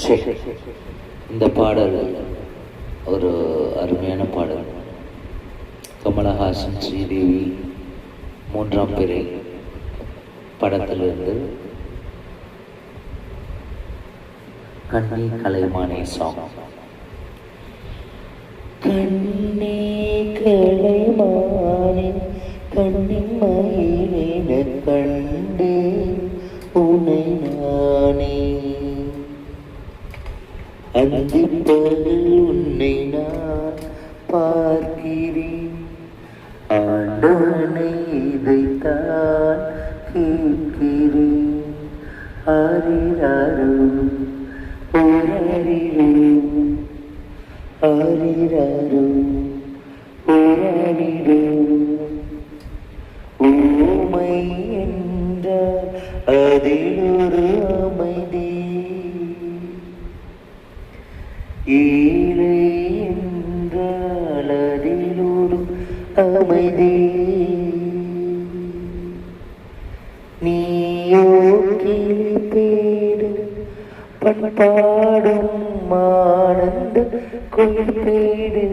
சரி, இந்த பாடல் ஒரு அருமையான பாடல். கமலஹாசன், ஸ்ரீதேவி, மூன்றாம் பிறை படத்திலிருந்து கண்ணி கலைமானே சாங். கண்ணே கலைமானே கண்ணின் மயிலின கண்டே உனை நானே, அந்திப்பகல் உன்னை நான் பார்க்கிறேன், ஆண்டவனை இதைத்தான் கேட்கிறேன். ஆரிராரோ ஓராரிரோ ஆரிராரோ ஓராரிரோ, ஊமை என்றால் அதில் ஒரு அமைதி, ஏழை என்றால் அதில் ஒரு அமைதி. நீயோ கிளிப்பேடு பண்பாடும் ஆனந்த குயில்பேடு,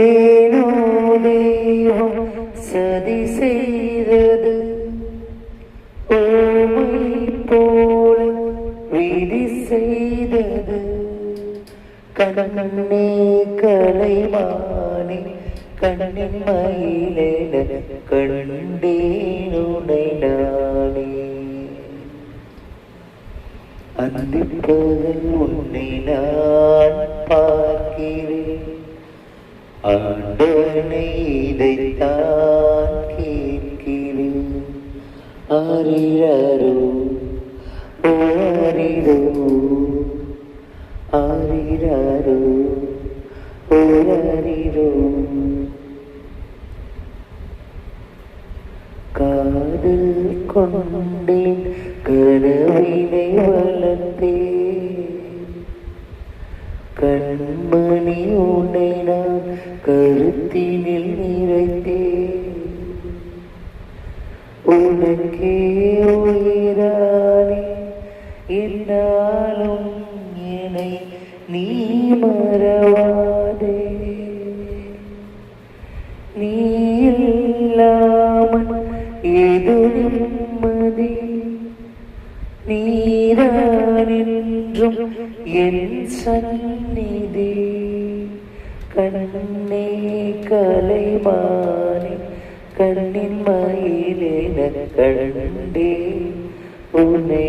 ஏனோ தெய்வம் சதி செய்தது, ஓமை போல விதி செய்தது. கண்ணே கலைமானே கண்ணின் மயிலென கண்டேன் உனை நானே, அந்திப்பகல் உன்னை நான் பார்க்கிறேன், ஆண்டவனை இதைத்தான் கேட்கிறேன். ஆரிராரோ ஓராரிரோ ஆரிராரோ ஓராரிரோ, காதல் கொண்டேன் கனவினை வளர்த்தேன், கண்மணி உன்னை நான் கருத்தினில் நிறைத்தேன், உனக்கே உயிரானே என்னாலும் என்னை நீ மறவாதே, நீ இல்லாமல் ஏது நிம்மதி, நீதான் என்றும் என் சந்நிதி. கண்ணே கலைமானே கண்ணின் மயிலென கண்டே உன்னை